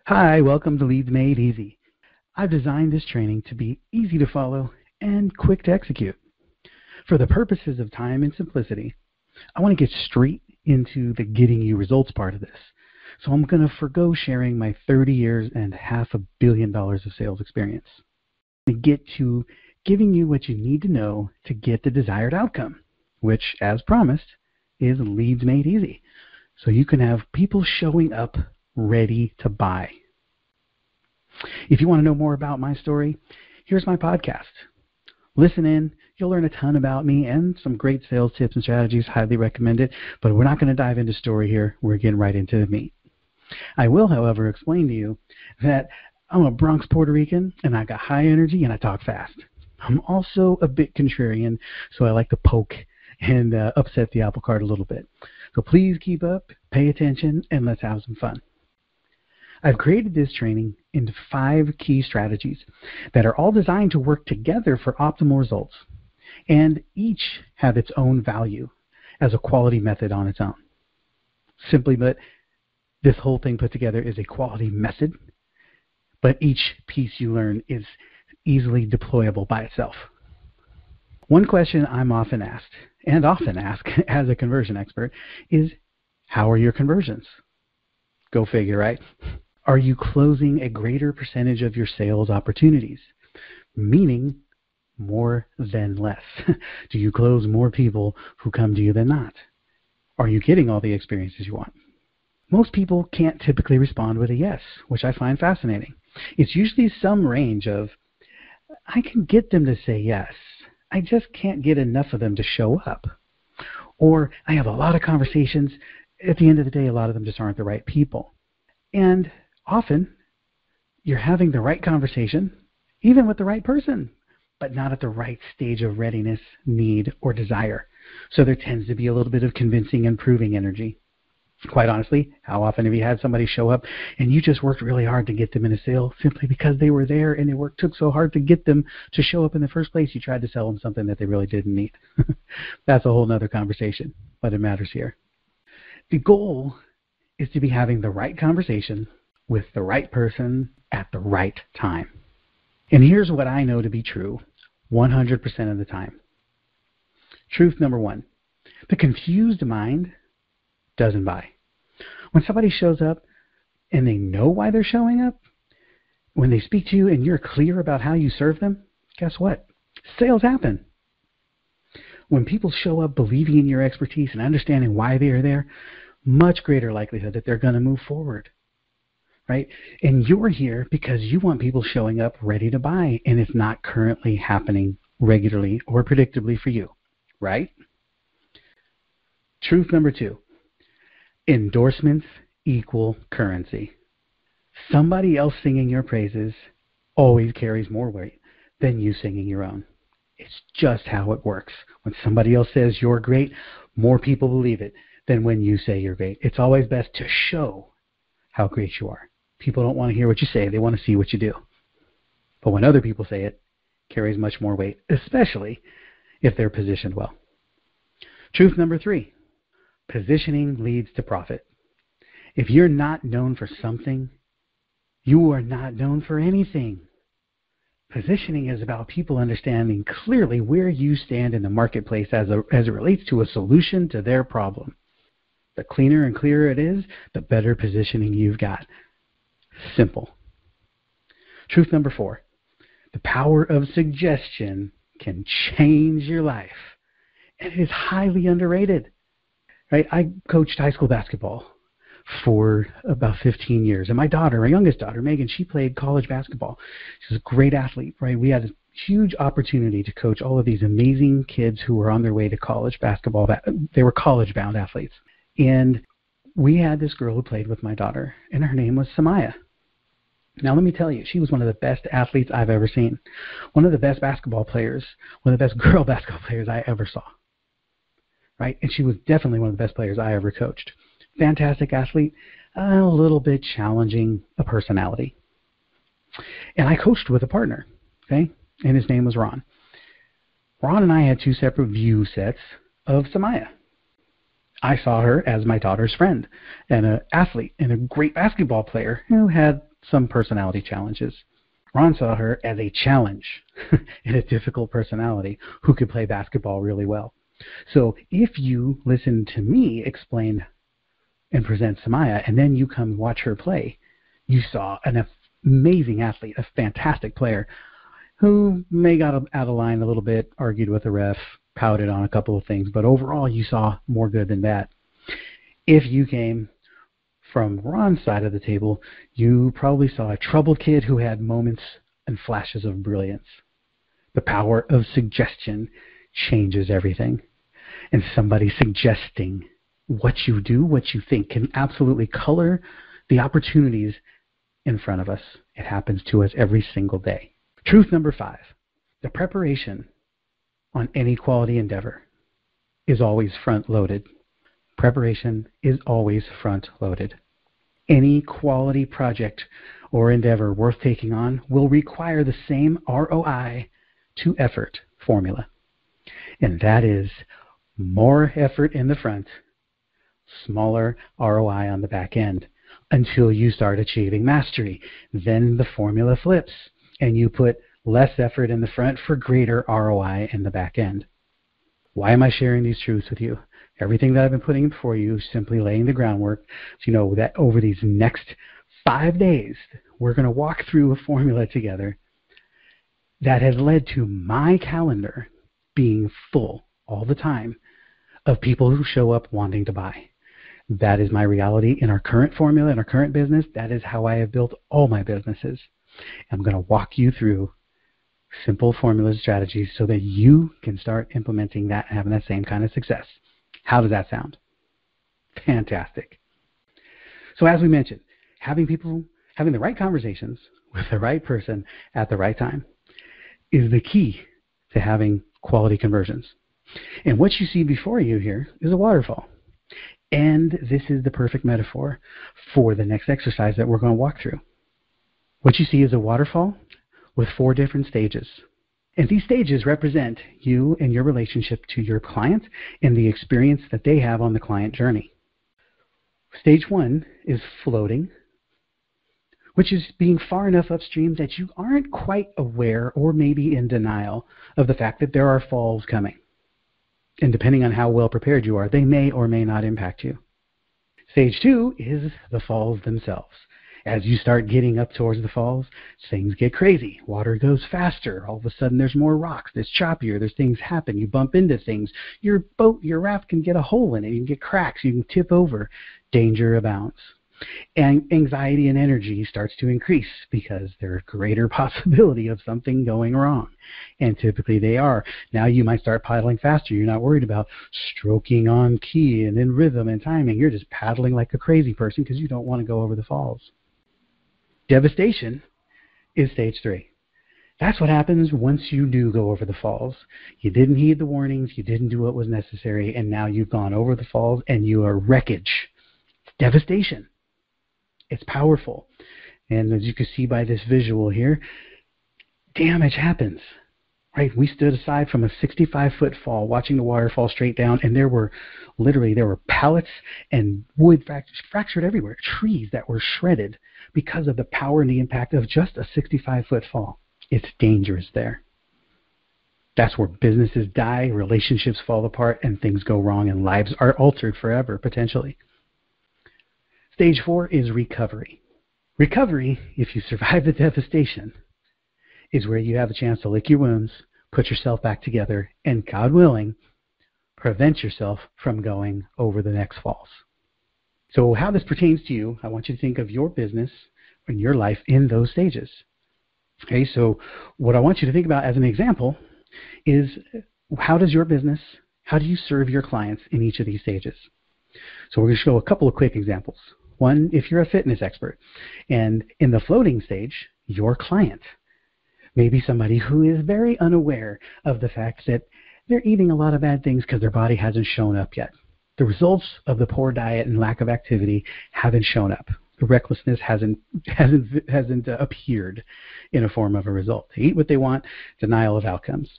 Hi, welcome to Leads Made Easy. I've designed this training to be easy to follow and quick to execute. For the purposes of time and simplicity, I want to get straight into the getting you results part of this. So I'm going to forgo sharing my 30 years and $500 million of sales experience and get to giving you what you need to know to get the desired outcome, which, as promised, is Leads Made Easy. So you can have people showing up ready to buy. If you want to know more about my story, here's my podcast. Listen in. You'll learn a ton about me and some great sales tips and strategies. Highly recommend it. But we're not going to dive into story here. We're getting right into the meat. I will, however, explain to you that I'm a Bronx Puerto Rican, and I got high energy, and I talk fast. I'm also a bit contrarian, so I like to poke and upset the apple cart a little bit. So please keep up, pay attention, and let's have some fun. I've created this training into 5 key strategies that are all designed to work together for optimal results, and each have its own value as a quality method on its own. Simply put, this whole thing put together is a quality method, but each piece you learn is easily deployable by itself. One question I'm often asked, and often ask as a conversion expert, is how are your conversions? Go figure, right? Are you closing a greater percentage of your sales opportunities? Meaning more than less. Do you close more people who come to you than not? Are you getting all the experiences you want? Most people can't typically respond with a yes, which I find fascinating. It's usually some range of, I can get them to say yes. I just can't get enough of them to show up. Or I have a lot of conversations. At the end of the day, a lot of them just aren't the right people. And often, you're having the right conversation, even with the right person, but not at the right stage of readiness, need, or desire. So there tends to be a little bit of convincing and proving energy. Quite honestly, how often have you had somebody show up and you just worked really hard to get them in a sale simply because they were there and took so hard to get them to show up in the first place, you tried to sell them something that they really didn't need? That's a whole nother conversation, but it matters here. The goal is to be having the right conversation with the right person at the right time. And here's what I know to be true 100% of the time. Truth number 1, the confused mind doesn't buy. When somebody shows up and they know why they're showing up, when they speak to you and you're clear about how you serve them, guess what? Sales happen. When people show up believing in your expertise and understanding why they are there, much greater likelihood that they're going to move forward, right? And you're here because you want people showing up ready to buy, and it's not currently happening regularly or predictably for you, right? Truth number 2, endorsements equal currency. Somebody else singing your praises always carries more weight than you singing your own. It's just how it works. When somebody else says you're great, more people believe it than when you say you're great. It's always best to show how great you are. People don't want to hear what you say. They want to see what you do. But when other people say it, it carries much more weight, especially if they're positioned well. Truth number 3, positioning leads to profit. If you're not known for something, you are not known for anything. Positioning is about people understanding clearly where you stand in the marketplace as it relates to a solution to their problem. The cleaner and clearer it is, the better positioning you've got. Simple. Truth number 4, the power of suggestion can change your life, and it is highly underrated. Right? I coached high school basketball for about 15 years, and my youngest daughter, Megan, she played college basketball. She's a great athlete, right? We had a huge opportunity to coach all of these amazing kids who were on their way to college basketball. They were college-bound athletes. And we had this girl who played with my daughter, and her name was Samaya. Now, let me tell you, she was one of the best athletes I've ever seen. One of the best basketball players, one of the best girl basketball players I ever saw. Right? And she was definitely one of the best players I ever coached. Fantastic athlete, a little bit challenging a personality. And I coached with a partner, okay? And his name was Ron. Ron and I had 2 separate view sets of Samaya. I saw her as my daughter's friend and an athlete and a great basketball player who had some personality challenges. Ron saw her as a challenge and a difficult personality who could play basketball really well. So if you listen to me explain and present Samaya, and then you come watch her play, you saw an amazing athlete, a fantastic player, who may got out of line a little bit, argued with the ref, pouted on a couple of things, but overall you saw more good than bad. If you came from Ron's side of the table, you probably saw a troubled kid who had moments and flashes of brilliance. The power of suggestion changes everything. And somebody suggesting what you do, what you think, can absolutely color the opportunities in front of us. It happens to us every single day. Truth number 5, the preparation on any quality endeavor is always front-loaded. Preparation is always front-loaded. Any quality project or endeavor worth taking on will require the same ROI to effort formula. And that is more effort in the front, smaller ROI on the back end, until you start achieving mastery. Then the formula flips, and you put less effort in the front for greater ROI in the back end. Why am I sharing these truths with you? Everything that I've been putting before you, simply laying the groundwork, so you know that over these next 5 days, we're going to walk through a formula together that has led to my calendar being full all the time of people who show up wanting to buy. That is my reality in our current formula, in our current business. That is how I have built all my businesses. I'm going to walk you through simple formula strategies so that you can start implementing that and having that same kind of success. How does that sound? Fantastic. So as we mentioned, having the right conversations with the right person at the right time is the key to having quality conversions. And what you see before you here is a waterfall. And this is the perfect metaphor for the next exercise that we're going to walk through. What you see is a waterfall with 4 different stages. And these stages represent you and your relationship to your client and the experience that they have on the client journey. Stage 1 is floating, which is being far enough upstream that you aren't quite aware or maybe in denial of the fact that there are falls coming. And depending on how well prepared you are, they may or may not impact you. Stage 2 is the falls themselves. As you start getting up towards the falls, things get crazy. Water goes faster. All of a sudden, there's more rocks. It's choppier. There's things happen. You bump into things. Your boat, your raft can get a hole in it. You can get cracks. You can tip over. Danger abounds. And anxiety and energy starts to increase because there's greater possibility of something going wrong. And typically they are. Now you might start paddling faster. You're not worried about stroking on key and in rhythm and timing. You're just paddling like a crazy person because you don't want to go over the falls. Devastation is stage 3. That's what happens once you do go over the falls. You didn't heed the warnings, you didn't do what was necessary, and now you've gone over the falls and you are wreckage. Devastation. It's powerful. And as you can see by this visual here, damage happens. Right? We stood aside from a 65-foot fall watching the water fall straight down, and there were pallets and wood fractured everywhere, trees that were shredded because of the power and the impact of just a 65-foot fall. It's dangerous there. That's where businesses die, relationships fall apart, and things go wrong, and lives are altered forever, potentially. Stage 4 is recovery. Recovery, if you survive the devastation, is where you have a chance to lick your wounds, put yourself back together, and God willing, prevent yourself from going over the next falls. So how this pertains to you, I want you to think of your business and your life in those stages. Okay, so what I want you to think about as an example is how do you serve your clients in each of these stages? So we're going to show a couple of quick examples. One, if you're a fitness expert, and in the floating stage, your client may be somebody who is very unaware of the fact that they're eating a lot of bad things because their body hasn't shown up yet. The results of the poor diet and lack of activity haven't shown up. The recklessness hasn't appeared in a form of a result. They eat what they want, denial of outcomes.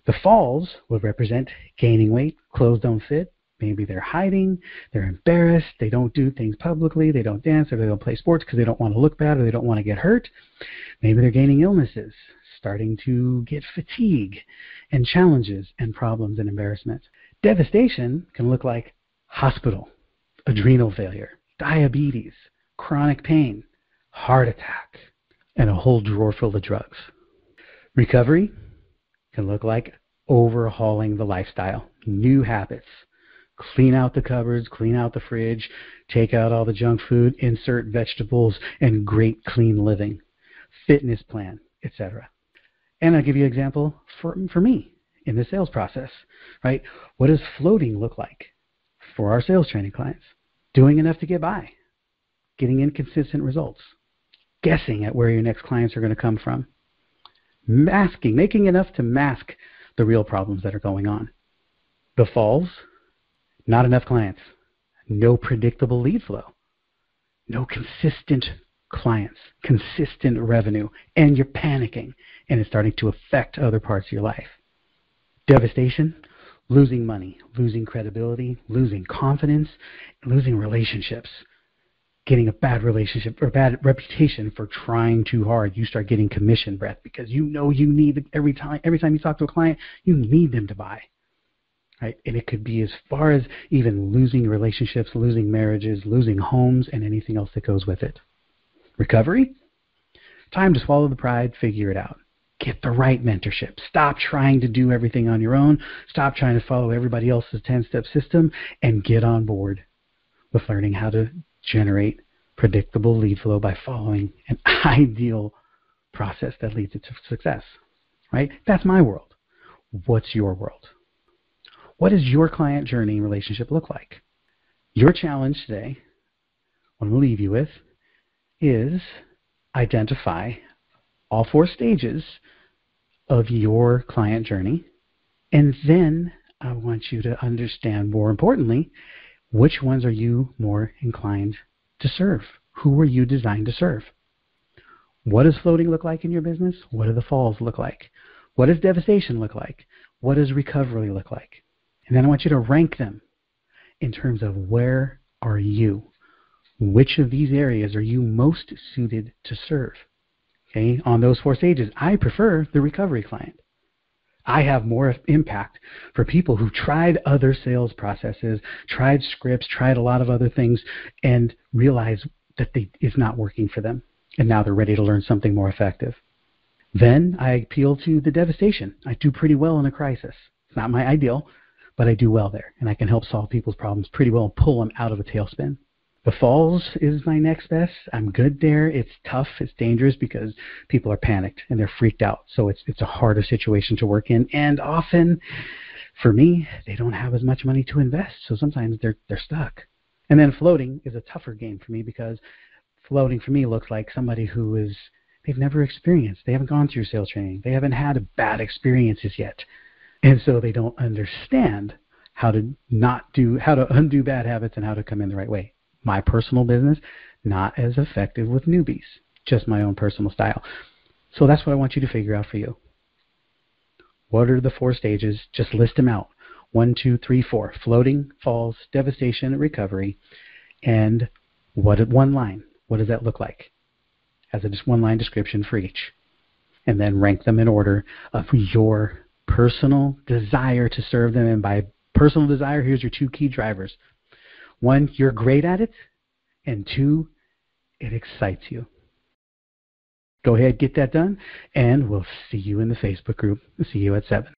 The falls would represent gaining weight, clothes don't fit, Maybe they're hiding, they're embarrassed, they don't do things publicly, they don't dance, or they don't play sports because they don't want to look bad or they don't want to get hurt. Maybe they're gaining illnesses, starting to get fatigue and challenges and problems and embarrassment. Devastation can look like hospital, adrenal failure, diabetes, chronic pain, heart attack, and a whole drawer full of drugs. Recovery can look like overhauling the lifestyle, new habits, clean out the cupboards, clean out the fridge, take out all the junk food, insert vegetables, and great clean living, fitness plan, etc. And I'll give you an example for me in the sales process, right? What does floating look like for our sales training clients? Doing enough to get by, getting inconsistent results, guessing at where your next clients are going to come from, masking, making enough to mask the real problems that are going on. The falls, not enough clients, no predictable lead flow, no consistent clients, consistent revenue, and you're panicking, and it's starting to affect other parts of your life. Devastation, losing money, losing credibility, losing confidence, losing relationships, getting a bad relationship or bad reputation for trying too hard. You start getting commission breath because you know you need every time you talk to a client, you need them to buy. Right? And it could be as far as even losing relationships, losing marriages, losing homes, and anything else that goes with it. Recovery? Time to swallow the pride, figure it out. Get the right mentorship. Stop trying to do everything on your own. Stop trying to follow everybody else's 10-step system and get on board with learning how to generate predictable lead flow by following an ideal process that leads it to success. Right? That's my world. What's your world? What does your client journey and relationship look like? Your challenge today, what I'm going to leave you with, is identify all 4 stages of your client journey, and then I want you to understand, more importantly, which ones are you more inclined to serve? Who are you designed to serve? What does floating look like in your business? What do the falls look like? What does devastation look like? What does recovery look like? And then I want you to rank them in terms of where are you? Which of these areas are you most suited to serve? Okay, on those 4 stages, I prefer the recovery client. I have more impact for people who tried other sales processes, tried scripts, tried a lot of other things, and realize that it's not working for them. And now they're ready to learn something more effective. Then I appeal to the devastation. I do pretty well in a crisis. It's not my ideal, but I do well there. And I can help solve people's problems pretty well and pull them out of a tailspin. The falls is my next best. I'm good there. It's tough. It's dangerous because people are panicked and they're freaked out. So it's a harder situation to work in. And often, for me, they don't have as much money to invest. So sometimes they're stuck. And then floating is a tougher game for me because floating for me looks like somebody they've never experienced. They haven't gone through sales training. They haven't had bad experiences yet. And so they don't understand how to undo bad habits and how to come in the right way. My personal business, not as effective with newbies, just my own personal style. So that's what I want you to figure out for you. What are the 4 stages? Just list them out. 1, 2, 3, 4. Floating, falls, devastation, recovery. And one line. What does that look like? As a just 1-line description for each. And then rank them in order of your personal desire to serve them. And by personal desire, here's your 2 key drivers. 1, you're great at it, and 2, it excites you. Go ahead, get that done, and we'll see you in the Facebook group. See you at 7.